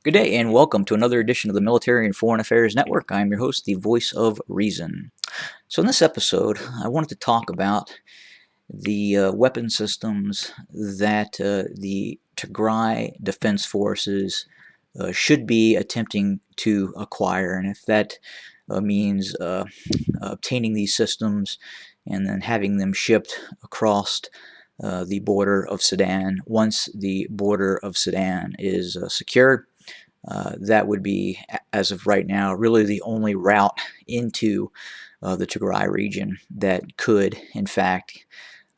Good day and welcome to another edition of the Military and Foreign Affairs Network. I'm your host, the voice of reason. So, in this episode, I wanted to talk about the weapon systems that the Tigray Defense Forces should be attempting to acquire, and if that means obtaining these systems and then having them shipped across the border of Sudan once the border of Sudan is secured. That would be, as of right now, really the only route into the Tigray region that could, in fact,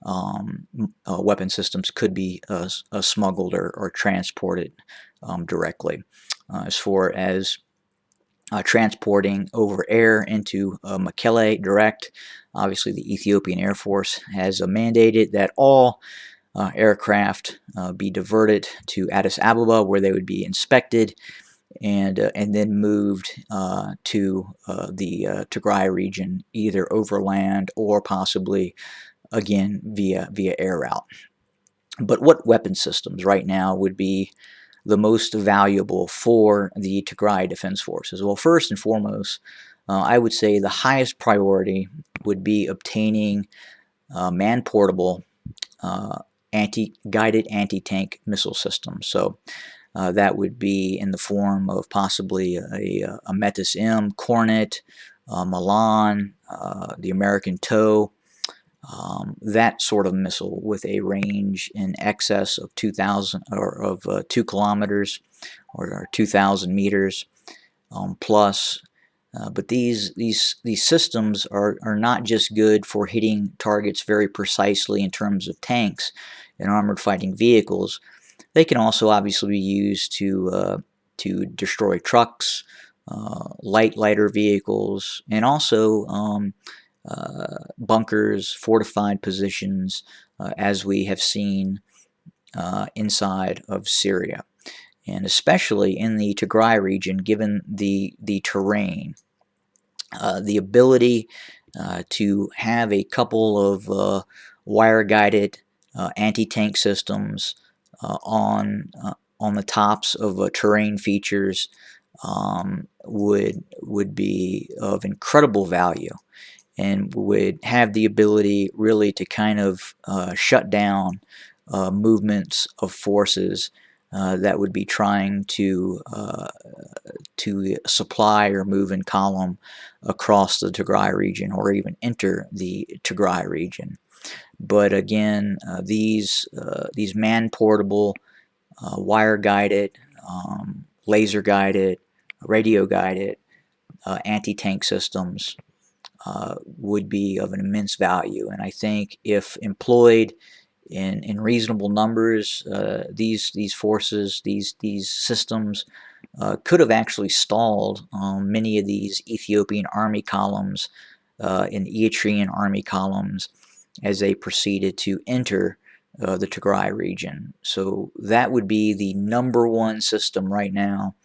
weapon systems could be smuggled or transported directly. As far as transporting over air into Mekelle direct, obviously the Ethiopian Air Force has mandated that all aircraft be diverted to Addis Ababa, where they would be inspected and then moved to the Tigray region, either overland or possibly again via air route. But what weapon systems right now would be the most valuable for the Tigray Defense Forces? Well, first and foremost, I would say the highest priority would be obtaining man-portable guided anti-tank missile systems. So that would be in the form of possibly a Metis M, Cornet, Milan, the American TOW, that sort of missile with a range in excess of 2,000 or of 2 kilometers or 2,000 meters plus. But these systems are not just good for hitting targets very precisely in terms of tanks and armored fighting vehicles. They can also obviously be used to destroy trucks, lighter vehicles, and also bunkers, fortified positions, as we have seen inside of Syria. And especially in the Tigray region, given the terrain, the ability to have a couple of wire-guided anti-tank systems on the tops of terrain features would be of incredible value, and would have the ability really to kind of shut down movements of forces that would be trying to supply or move in column across the Tigray region or even enter the Tigray region. But again, these man-portable, wire-guided, laser-guided, radio-guided anti-tank systems would be of an immense value. And I think if employed in reasonable numbers, these forces, these systems could have actually stalled many of these Ethiopian army columns and Eritrean army columns as they proceeded to enter the Tigray region. So that would be the #1 system right now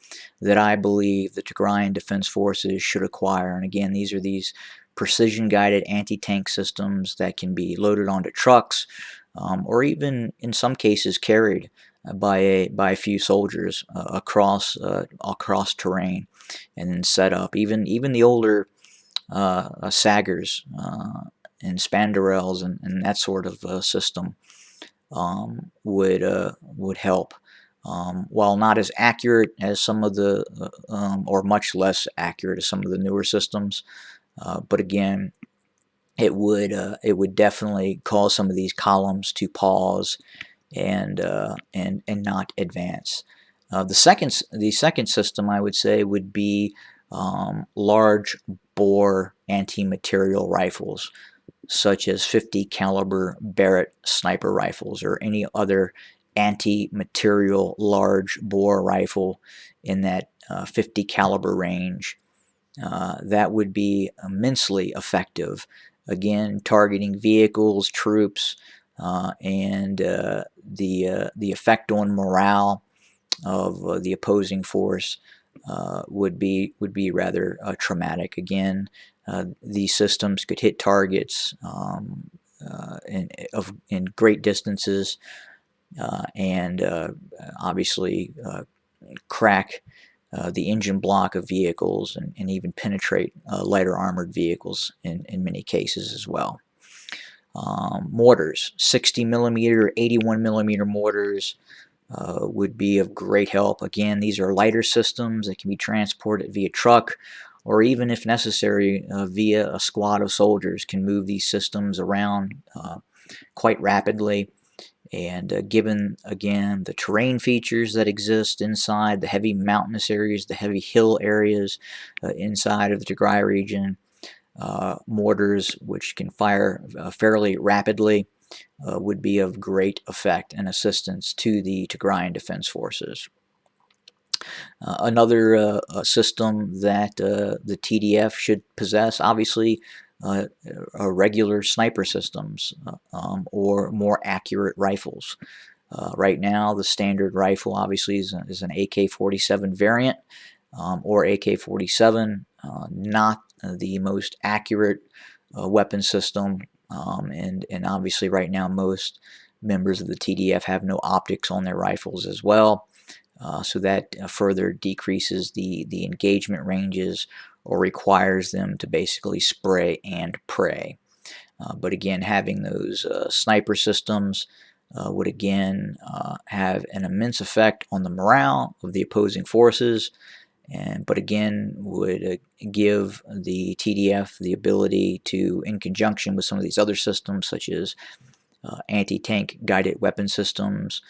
that I believe the Tigrayan Defense Forces should acquire. And again, these are these precision-guided anti-tank systems that can be loaded onto trucks, or even in some cases carried by a few soldiers across terrain, and then set up. Even the older Saggers and Spandarels and that sort of system would help. While not as accurate as some of the, or much less accurate as some of the newer systems, but again, it would definitely cause some of these columns to pause and not advance. The second system I would say would be large bore anti-material rifles, such as 50 caliber Barrett sniper rifles or any other anti-material large bore rifle in that 50 caliber range. That would be immensely effective, again targeting vehicles, troops, and the effect on morale of the opposing force would be rather traumatic. Again, these systems could hit targets in great distances, and obviously crack the engine block of vehicles and even penetrate lighter armored vehicles in many cases as well. Mortars, 60 millimeter, 81 millimeter mortars would be of great help. Again, these are lighter systems that can be transported via truck, or even if necessary via a squad of soldiers can move these systems around quite rapidly. And given, again, the terrain features that exist inside, the heavy mountainous areas, the heavy hill areas inside of the Tigray region, mortars, which can fire fairly rapidly, would be of great effect and assistance to the Tigrayan Defense Forces. Another system that the TDF should possess, obviously, regular sniper systems or more accurate rifles. Right now, the standard rifle obviously is an AK-47 variant or AK-47, not the most accurate weapon system, and obviously right now most members of the TDF have no optics on their rifles as well. So that further decreases the engagement ranges or requires them to basically spray and pray. But again, having those sniper systems would again have an immense effect on the morale of the opposing forces, but again would give the TDF the ability to, in conjunction with some of these other systems such as anti-tank guided weapon systems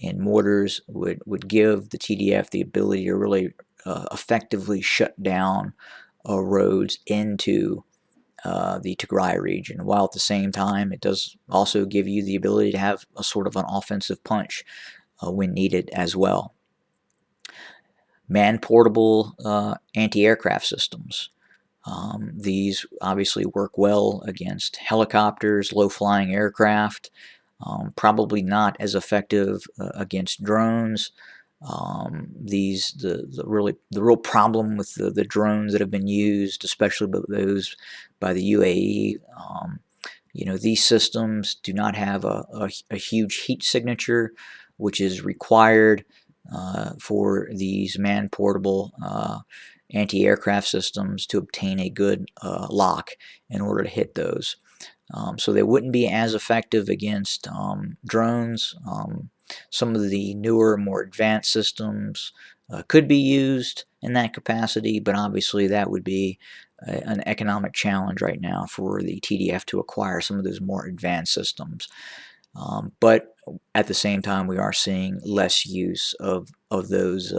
and mortars, would give the TDF the ability to really effectively shut down roads into the Tigray region, while at the same time it does also give you the ability to have a sort of an offensive punch when needed as well. Man-portable anti-aircraft systems. These obviously work well against helicopters, low-flying aircraft, probably not as effective against drones. The real problem with the drones that have been used, especially those by the UAE, these systems do not have a huge heat signature, which is required for these man-portable anti-aircraft systems to obtain a good lock in order to hit those. So they wouldn't be as effective against drones. Some of the newer, more advanced systems could be used in that capacity, but obviously that would be an economic challenge right now for the TDF to acquire some of those more advanced systems. But at the same time, we are seeing less use of those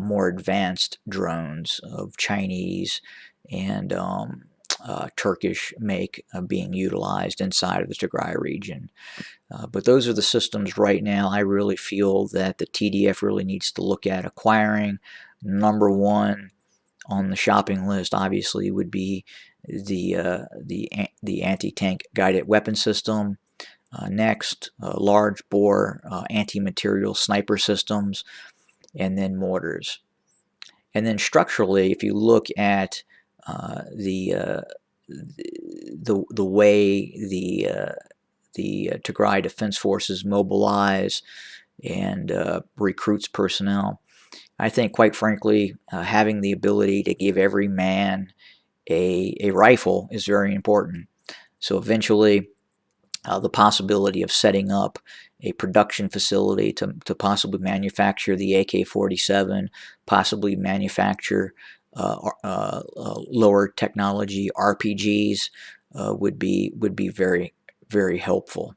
more advanced drones of Chinese and Turkish make being utilized inside of the Tigray region. But those are the systems right now I really feel that the TDF really needs to look at acquiring. Number one on the shopping list obviously would be the anti-tank guided weapon system. Next, large bore anti-material sniper systems, and then mortars. And then structurally, if you look at the way the Tigray Defense Forces mobilize and recruits personnel, I think, quite frankly, having the ability to give every man a rifle is very important. So eventually, the possibility of setting up a production facility to possibly manufacture the AK-47, possibly manufacture lower technology RPGs would be very, very helpful.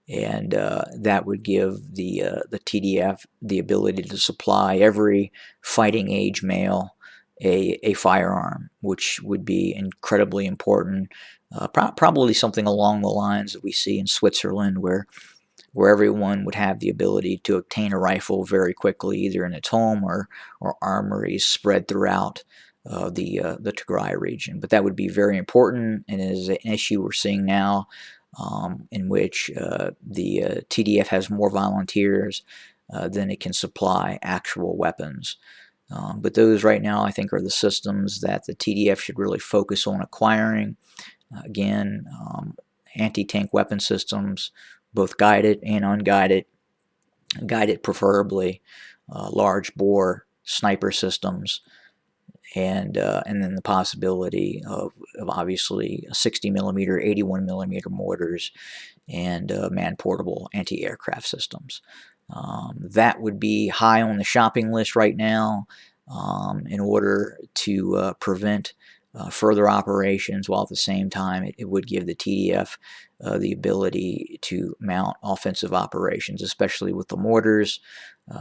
And that would give the TDF the ability to supply every fighting age male a firearm, which would be incredibly important. Probably something along the lines that we see in Switzerland, where everyone would have the ability to obtain a rifle very quickly, either in its home or armories spread throughout the Tigray region. But that would be very important, and it is an issue we're seeing now, in which the TDF has more volunteers than it can supply actual weapons. But those right now, I think, are the systems that the TDF should really focus on acquiring. Again, anti-tank weapon systems, both guided and unguided, guided preferably, large bore sniper systems, and then the possibility of obviously 60 millimeter, 81 millimeter mortars, and man-portable anti-aircraft systems. That would be high on the shopping list right now, in order to prevent further operations, while at the same time it would give the TDF the ability to mount offensive operations, especially with the mortars,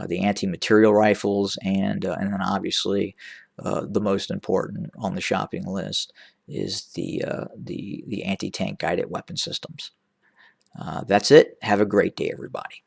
the anti-material rifles, and then obviously the most important on the shopping list is the anti-tank guided weapon systems. That's it. Have a great day, everybody.